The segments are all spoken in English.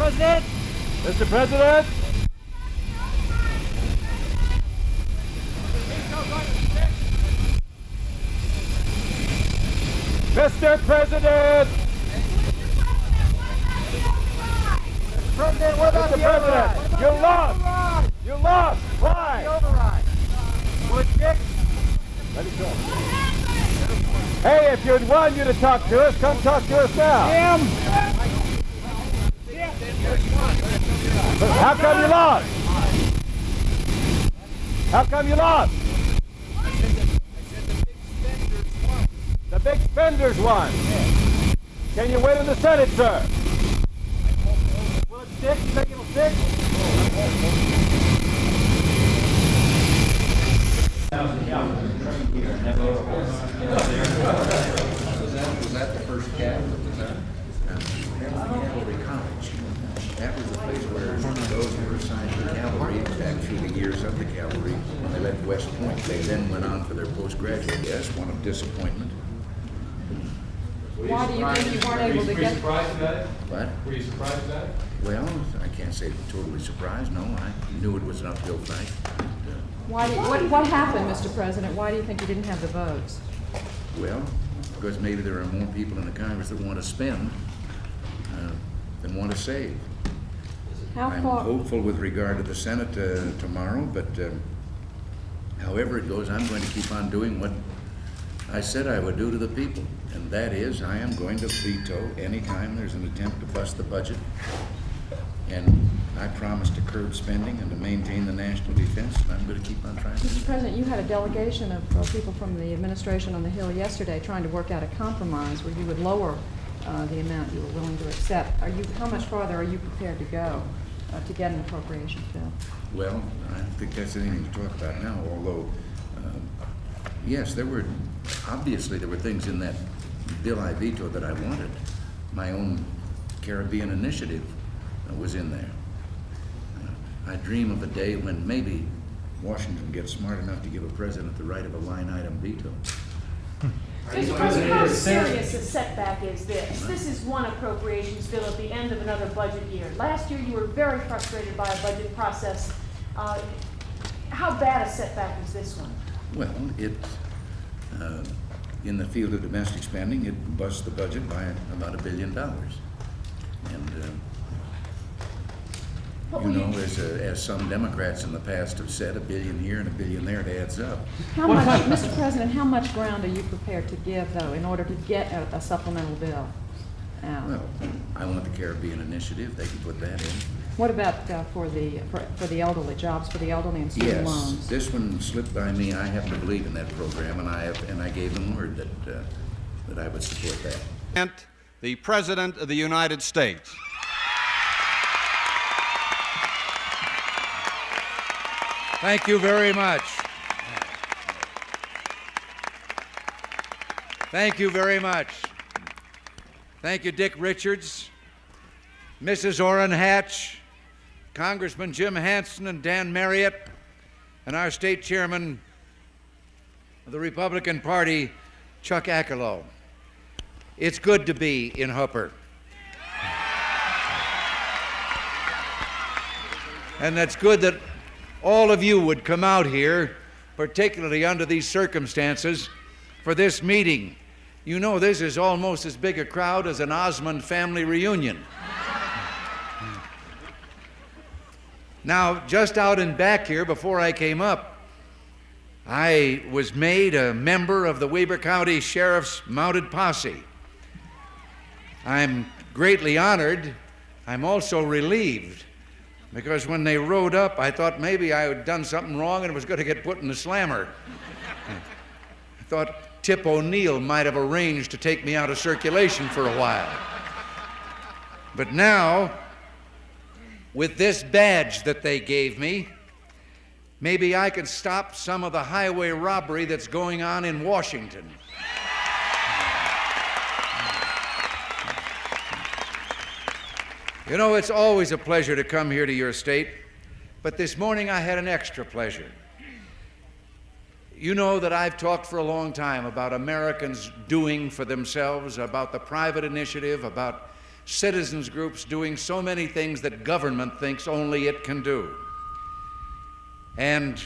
President. Mr. President. Mr. President. President, what about Mr. the override? President, you lost. You lost. Why? The override. Will it fix? Let it go. Hey, if you'd want you to talk to us, come talk to us now. Jim. How come you lost? How come you lost? The big spenders won. Can you win in the Senate, sir? Will it stick? You think it'll stick? Was that the first cap? Cavalry College. That was the place where those were assigned to the cavalry back through the years of the cavalry. When they left West Point, they then went on for their postgraduate. Yes, one of disappointment. Why do you think you weren't able to get? Were you surprised about it? What? Were you surprised about it? Well, I can't say totally surprised. No, I knew it was an uphill fight. What happened, Mr. President? Why do you think you didn't have the votes? Well, because maybe there are more people in the Congress that want to spend than want to save. I'm hopeful with regard to the Senate tomorrow, but however it goes, I'm going to keep on doing what I said I would do to the people, and that is I am going to veto any time there's an attempt to bust the budget, and I promise to curb spending and to maintain the national defense, and I'm going to keep on trying. Mr. President, you had a delegation of people from the administration on the Hill yesterday trying to work out a compromise where you would lower the amount you were willing to accept. How much farther are you prepared to go to get an appropriations bill? Well, I don't think that's anything to talk about now, although, yes, obviously there were things in that bill I vetoed that I wanted. My own Caribbean initiative was in there. I dream of a day when maybe Washington gets smart enough to give a president the right of a line item veto. Mr. President, how serious a setback is this? This is one appropriations bill at the end of another budget year. Last year, you were very frustrated by a budget process. How bad a setback is this one? Well, in the field of domestic spending, it busts the budget by about $1 billion. And as some Democrats in the past have said, $1 billion here and $1 billion there, it adds up. How much, Mr. President, how much ground are you prepared to give, though, in order to get a supplemental bill out? Well, I want the Caribbean initiative. They can put that in. What about for the elderly, jobs for the elderly and student loans? Yes, this one slipped by me. I happen to believe in that program, and I gave them word that I would support that. The President of the United States. Thank you very much. Thank you very much. Thank you, Dick Richards, Mrs. Orrin Hatch, Congressman Jim Hansen and Dan Marriott, and our state chairman of the Republican Party, Chuck Ackerlow. It's good to be in Hooper. And that's good that all of you would come out here, particularly under these circumstances, for this meeting. You know, this is almost as big a crowd as an Osmond family reunion. Now, just out in back here, before I came up, I was made a member of the Weber County Sheriff's Mounted Posse. I'm greatly honored. I'm also relieved, because when they rode up, I thought maybe I had done something wrong and was going to get put in the slammer. I thought Tip O'Neill might have arranged to take me out of circulation for a while. But now, with this badge that they gave me, maybe I could stop some of the highway robbery that's going on in Washington. You know, it's always a pleasure to come here to your state, but this morning I had an extra pleasure. You know that I've talked for a long time about Americans doing for themselves, about the private initiative, about citizens groups doing so many things that government thinks only it can do. And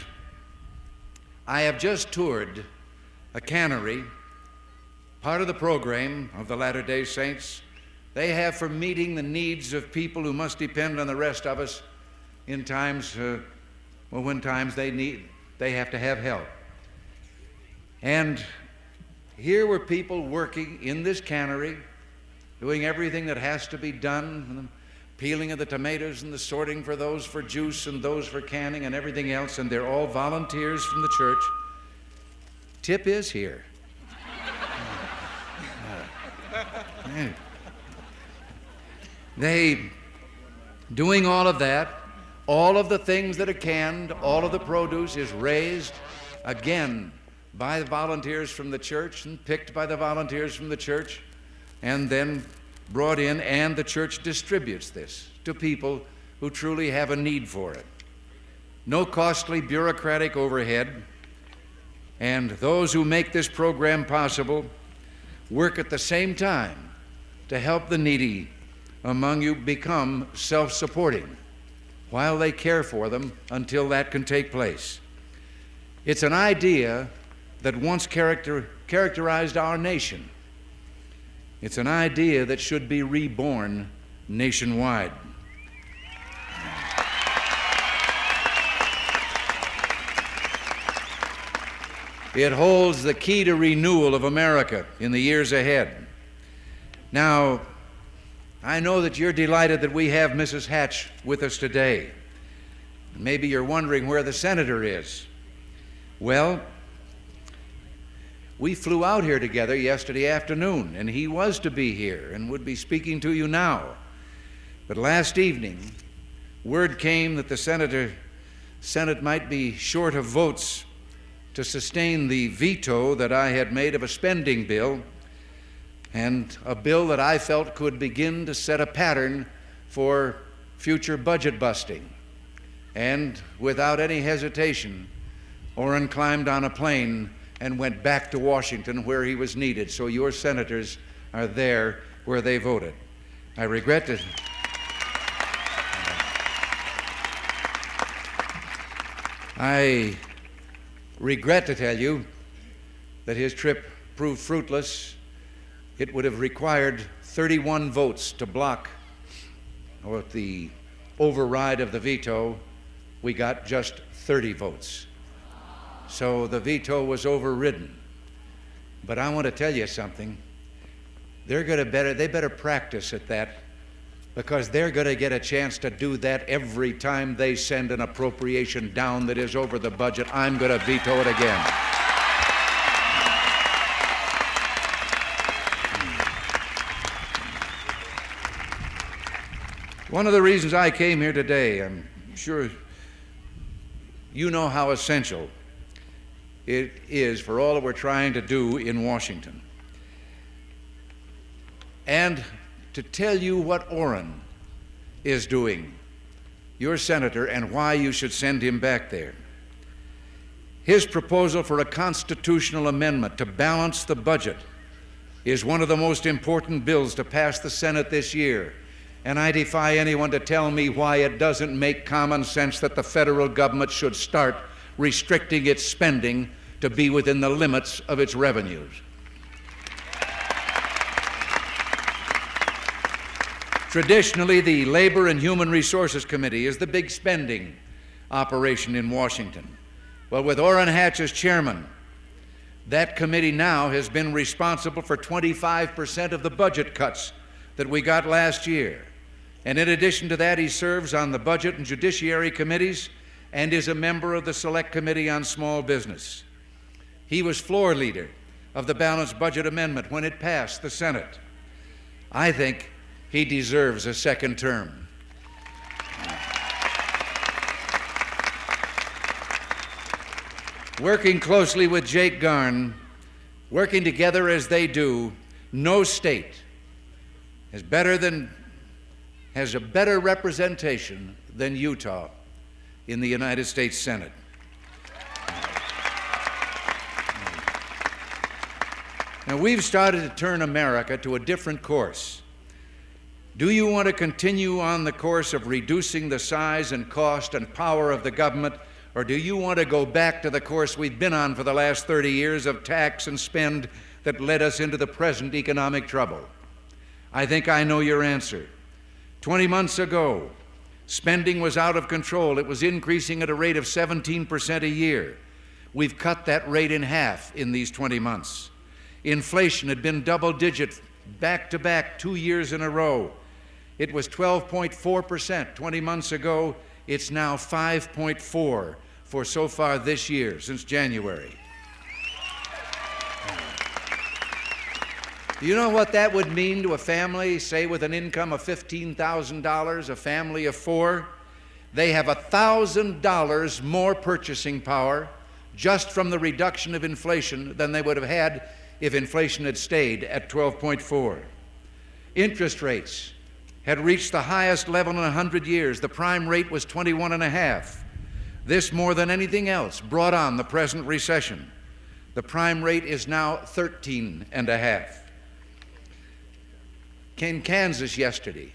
I have just toured a cannery, part of the program of the Latter-day Saints. They have for meeting the needs of people who must depend on the rest of us in times, when times they have to have help. And here were people working in this cannery, doing everything that has to be done, from the peeling of the tomatoes and the sorting for those for juice and those for canning and everything else, and they're all volunteers from the church. Tip is here. They doing all of that, all of the things that are canned, all of the produce is raised again by the volunteers from the church and picked by the volunteers from the church and then brought in, and the church distributes this to people who truly have a need for it. No costly bureaucratic overhead, and those who make this program possible work at the same time to help the needy among you become self-supporting while they care for them until that can take place. It's an idea that once characterized our nation. It's an idea that should be reborn nationwide. It holds the key to renewal of America in the years ahead. Now, I know that you're delighted that we have Mrs. Hatch with us today. Maybe you're wondering where the senator is. Well, we flew out here together yesterday afternoon, and he was to be here and would be speaking to you now. But last evening, word came that the Senate might be short of votes to sustain the veto that I had made of a spending bill, and a bill that I felt could begin to set a pattern for future budget busting. And without any hesitation, Orrin climbed on a plane and went back to Washington where he was needed. So your senators are there where they voted. I regret to tell you that his trip proved fruitless. It would have required 31 votes to block or the override of the veto. We got just 30 votes. So the veto was overridden. But I want to tell you something. They better practice at that, because they're going to get a chance to do that every time they send an appropriation down that is over the budget. I'm going to veto it again. One of the reasons I came here today, I'm sure you know how essential it is for all that we're trying to do in Washington. And to tell you what Orrin is doing, your senator, and why you should send him back there. His proposal for a constitutional amendment to balance the budget is one of the most important bills to pass the Senate this year. And I defy anyone to tell me why it doesn't make common sense that the federal government should start restricting its spending to be within the limits of its revenues. Traditionally, the Labor and Human Resources Committee is the big spending operation in Washington. Well, with Orrin Hatch as chairman, that committee now has been responsible for 25% of the budget cuts that we got last year. And in addition to that, he serves on the Budget and Judiciary Committees and is a member of the Select Committee on Small Business. He was floor leader of the Balanced Budget Amendment when it passed the Senate. I think he deserves a second term. Working closely with Jake Garn, working together as they do, no state has a better representation than Utah in the United States Senate. Now, we've started to turn America to a different course. Do you want to continue on the course of reducing the size and cost and power of the government, or do you want to go back to the course we've been on for the last 30 years of tax and spend that led us into the present economic trouble? I think I know your answer. 20 months ago, spending was out of control. It was increasing at a rate of 17% a year. We've cut that rate in half in these 20 months. Inflation had been double-digit, back-to-back, 2 years in a row. It was 12.4% 20 months ago. It's now 5.4% for so far this year, since January. Do you know what that would mean to a family, say with an income of $15,000, a family of four? They have $1,000 more purchasing power just from the reduction of inflation than they would have had if inflation had stayed at 12.4. Interest rates had reached the highest level in 100 years. The prime rate was 21.5. This, more than anything else, brought on the present recession. The prime rate is now 13.5. In Kansas yesterday,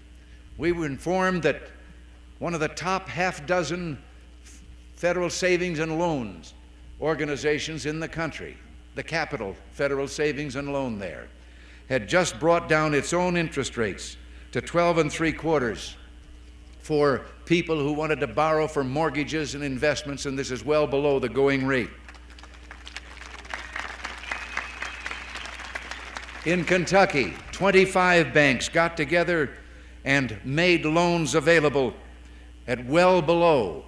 we were informed that one of the top half dozen federal savings and loans organizations in the country, the Capital Federal Savings and Loan there, had just brought down its own interest rates to 12.75 for people who wanted to borrow for mortgages and investments, and this is well below the going rate. In Kentucky, 25 banks got together and made loans available at well below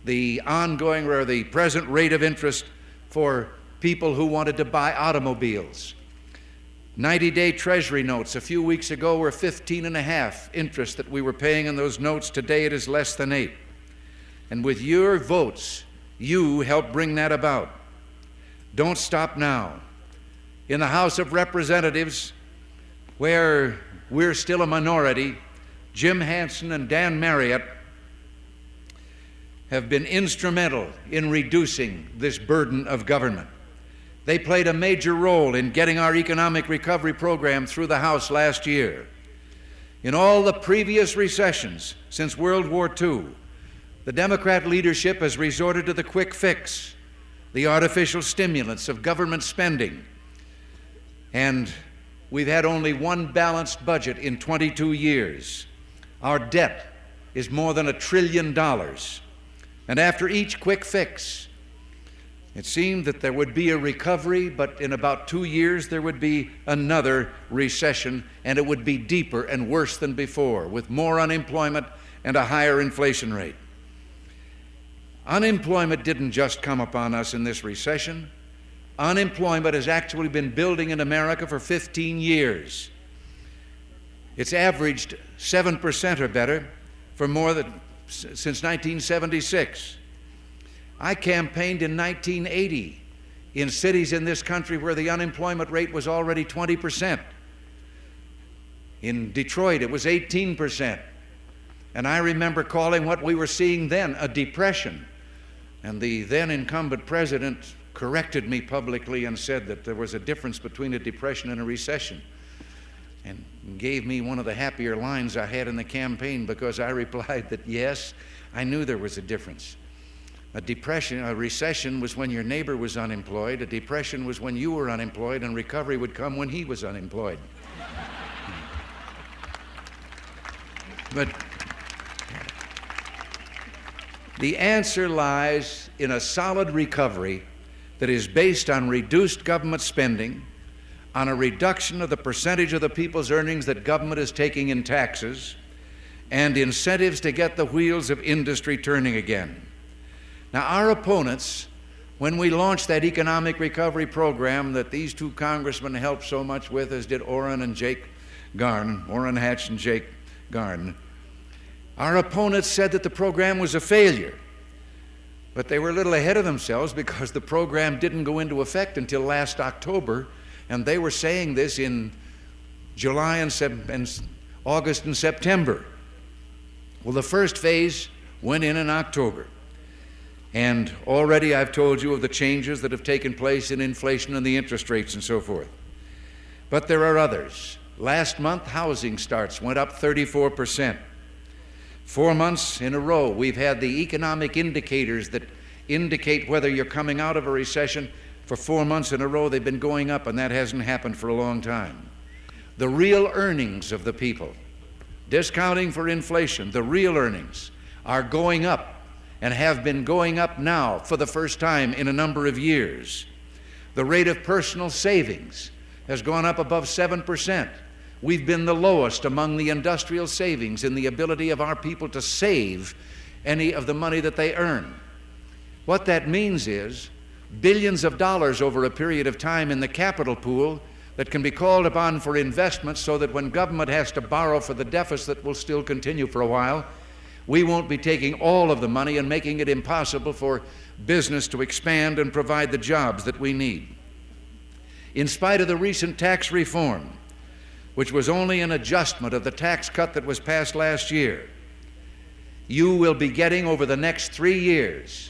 the ongoing or the present rate of interest for people who wanted to buy automobiles. 90-day Treasury notes a few weeks ago were 15.5 interest that we were paying on those notes. Today it is less than 8. And with your votes, you helped bring that about. Don't stop now. In the House of Representatives, where we're still a minority, Jim Hansen and Dan Marriott have been instrumental in reducing this burden of government. They played a major role in getting our economic recovery program through the House last year. In all the previous recessions since World War II, the Democrat leadership has resorted to the quick fix, the artificial stimulants of government spending. And we've had only one balanced budget in 22 years. Our debt is more than $1 trillion. And after each quick fix, it seemed that there would be a recovery, but in about 2 years there would be another recession, and it would be deeper and worse than before, with more unemployment and a higher inflation rate. Unemployment didn't just come upon us in this recession. Unemployment has actually been building in America for 15 years. It's averaged 7% or better for more than since 1976. I campaigned in 1980 in cities in this country where the unemployment rate was already 20%. In Detroit, it was 18%. And I remember calling what we were seeing then a depression. And the then incumbent president corrected me publicly and said that there was a difference between a depression and a recession, and gave me one of the happier lines I had in the campaign, because I replied that yes, I knew there was a difference. A recession was when your neighbor was unemployed. A depression was when you were unemployed, and recovery would come when he was unemployed. But the answer lies in a solid recovery that is based on reduced government spending, on a reduction of the percentage of the people's earnings that government is taking in taxes, and incentives to get the wheels of industry turning again. Now, our opponents, when we launched that economic recovery program that these two congressmen helped so much with, as did Orrin Hatch and Jake Garn, our opponents said that the program was a failure. But they were a little ahead of themselves, because the program didn't go into effect until last October, and they were saying this in July and August and September. Well, the first phase went in October, and already I've told you of the changes that have taken place in inflation and the interest rates and so forth. But there are others. Last month, housing starts went up 34%. 4 months in a row, we've had the economic indicators that indicate whether you're coming out of a recession. For 4 months in a row, they've been going up, and that hasn't happened for a long time. The real earnings of the people, discounting for inflation, the real earnings are going up and have been going up now for the first time in a number of years. The rate of personal savings has gone up above 7%. We've been the lowest among the industrial savings in the ability of our people to save any of the money that they earn. What that means is billions of dollars over a period of time in the capital pool that can be called upon for investment, so that when government has to borrow for the deficit that will still continue for a while, we won't be taking all of the money and making it impossible for business to expand and provide the jobs that we need. In spite of the recent tax reform, which was only an adjustment of the tax cut that was passed last year, you will be getting over the next 3 years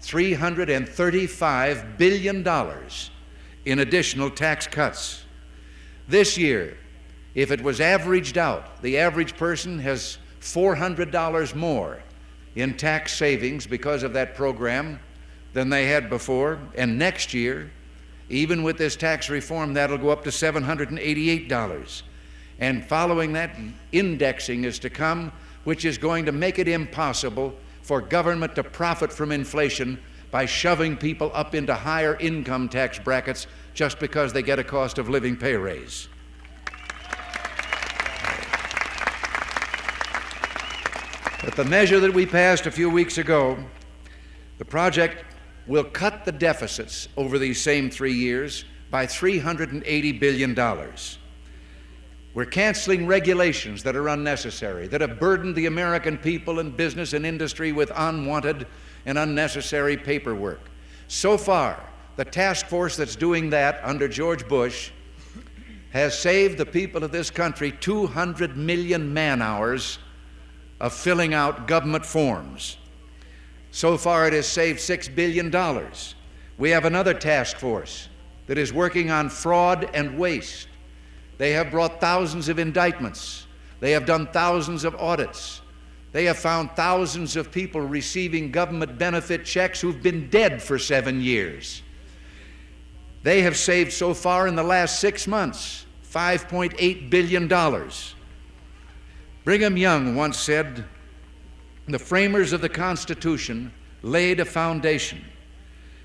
$335 billion in additional tax cuts. This year, if it was averaged out, the average person has $400 more in tax savings because of that program than they had before. And next year, even with this tax reform, that'll go up to $788. And following that, indexing is to come, which is going to make it impossible for government to profit from inflation by shoving people up into higher income tax brackets just because they get a cost of living pay raise. But the measure that we passed a few weeks ago, the project will cut the deficits over these same 3 years by $380 billion. We're canceling regulations that are unnecessary, that have burdened the American people and business and industry with unwanted and unnecessary paperwork. So far, the task force that's doing that under George Bush has saved the people of this country 200 million man-hours of filling out government forms. So far, it has saved $6 billion. We have another task force that is working on fraud and waste. They have brought thousands of indictments. They have done thousands of audits. They have found thousands of people receiving government benefit checks who've been dead for 7 years. They have saved so far in the last 6 months $5.8 billion. Brigham Young once said, "The framers of the Constitution laid a foundation,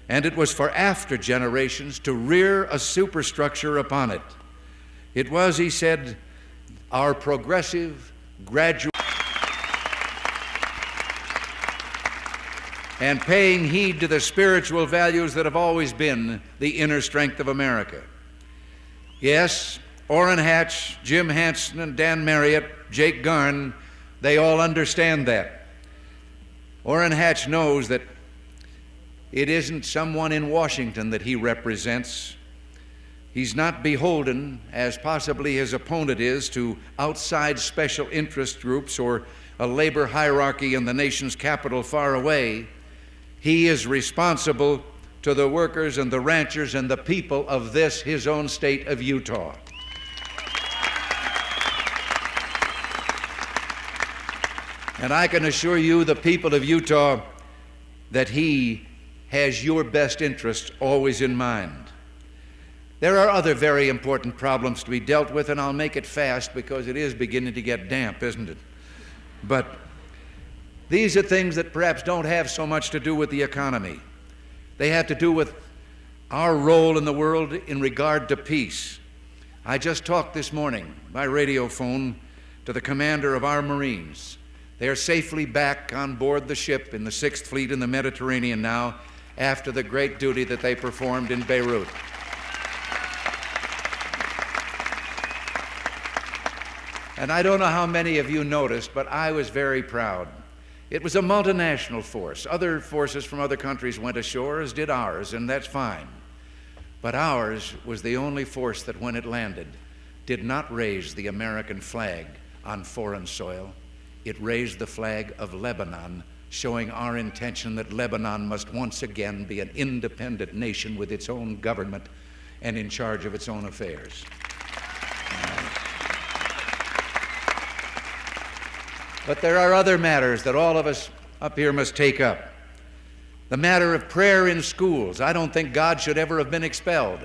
and it was for after generations to rear a superstructure upon it. It was," he said, "our progressive, gradual, and paying heed to the spiritual values that have always been the inner strength of America." Yes, Orrin Hatch, Jim Hansen, and Dan Marriott, Jake Garn, they all understand that. Orrin Hatch knows that it isn't someone in Washington that he represents. He's not beholden, as possibly his opponent is, to outside special interest groups or a labor hierarchy in the nation's capital far away. He is responsible to the workers and the ranchers and the people of this, his own state of Utah. And I can assure you, the people of Utah, that he has your best interests always in mind. There are other very important problems to be dealt with, and I'll make it fast because it is beginning to get damp, isn't it? But these are things that perhaps don't have so much to do with the economy. They have to do with our role in the world in regard to peace. I just talked this morning by radio phone to the commander of our Marines. They are safely back on board the ship in the 6th Fleet in the Mediterranean now, after the great duty that they performed in Beirut. And I don't know how many of you noticed, but I was very proud. It was a multinational force. Other forces from other countries went ashore, as did ours, and that's fine. But ours was the only force that, when it landed, did not raise the American flag on foreign soil. It raised the flag of Lebanon, showing our intention that Lebanon must once again be an independent nation with its own government and in charge of its own affairs. But there are other matters that all of us up here must take up. The matter of prayer in schools. I don't think God should ever have been expelled.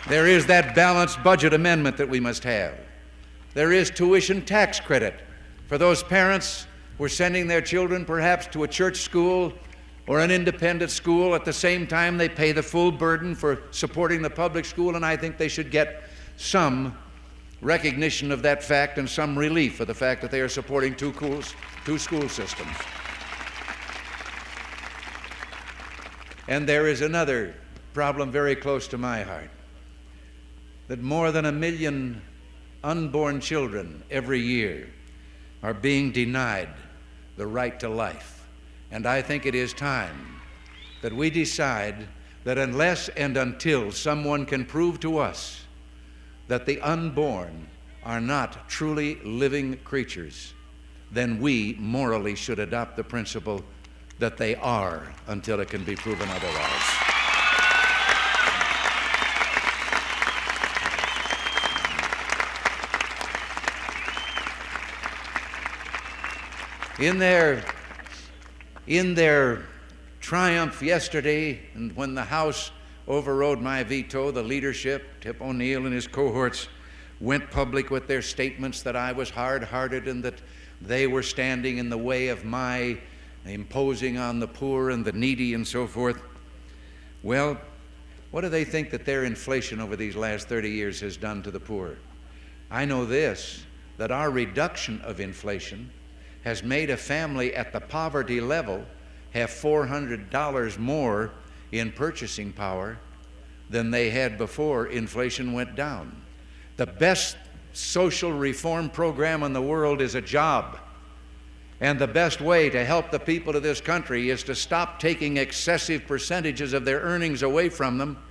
There is that balanced budget amendment that we must have. There is tuition tax credit for those parents who are sending their children perhaps to a church school or an independent school. At the same time, they pay the full burden for supporting the public school, and I think they should get some recognition of that fact and some relief for the fact that they are supporting two school systems. And there is another problem very close to my heart, that more than 1 million unborn children every year are being denied the right to life. And I think it is time that we decide that unless and until someone can prove to us that the unborn are not truly living creatures, then we morally should adopt the principle that they are until it can be proven otherwise. In their triumph yesterday, and when the House overrode my veto, the leadership, Tip O'Neill and his cohorts, went public with their statements that I was hard-hearted and that they were standing in the way of my imposing on the poor and the needy and so forth. Well, what do they think that their inflation over these last 30 years has done to the poor? I know this, that our reduction of inflation has made a family at the poverty level have $400 more in purchasing power than they had before inflation went down. The best social reform program in the world is a job. And the best way to help the people of this country is to stop taking excessive percentages of their earnings away from them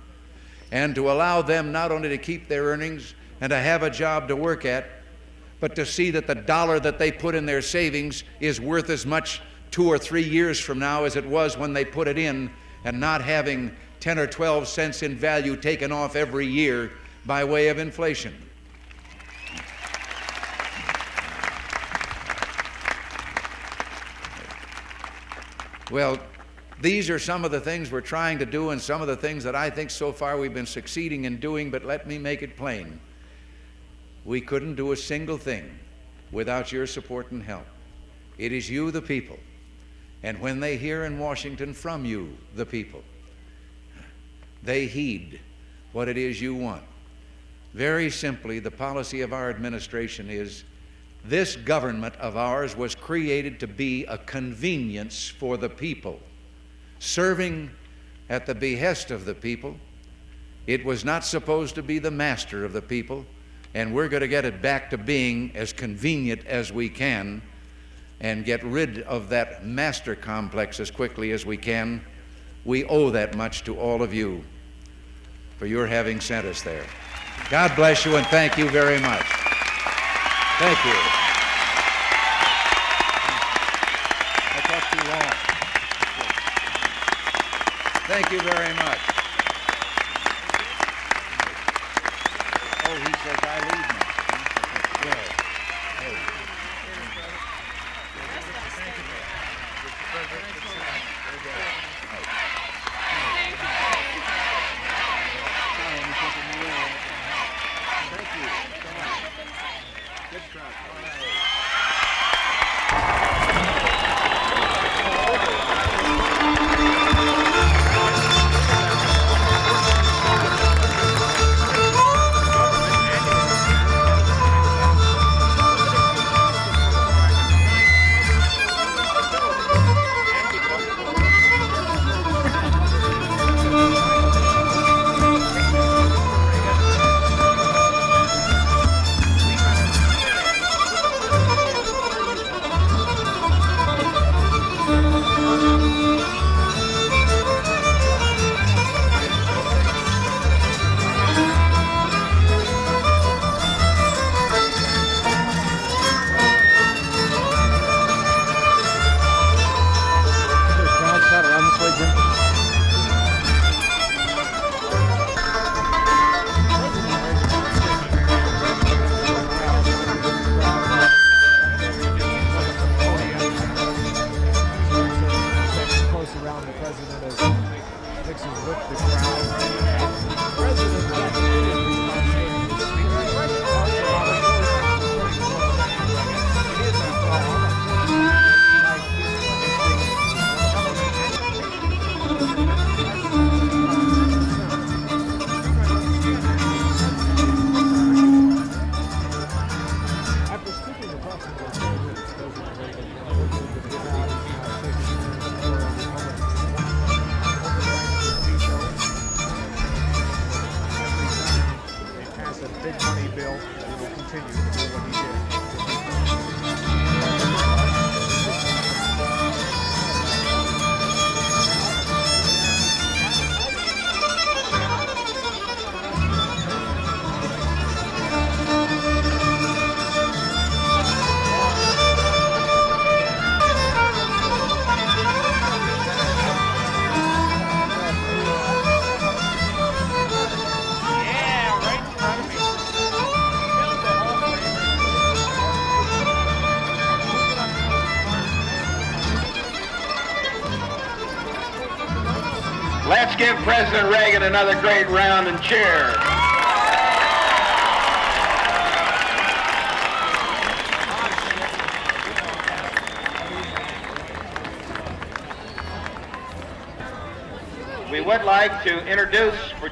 and to allow them not only to keep their earnings and to have a job to work at, but to see that the dollar that they put in their savings is worth as much 2 or 3 years from now as it was when they put it in, and not having 10 or 12 cents in value taken off every year by way of inflation. Well, these are some of the things we're trying to do and some of the things that I think so far we've been succeeding in doing, but let me make it plain. We couldn't do a single thing without your support and help. It is you, the people. And when they hear in Washington from you, the people, they heed what it is you want. Very simply, the policy of our administration is this government of ours was created to be a convenience for the people, serving at the behest of the people. It was not supposed to be the master of the people, and we're going to get it back to being as convenient as we can and get rid of that master complex as quickly as we can. We owe that much to all of you for your having sent us there. God bless you and thank you very much. Thank you. I talked too long. Thank you very much. Oh, he says I leave now. Well, continue to do what he did. Let's give President Reagan another great round and cheer. We would like to introduce for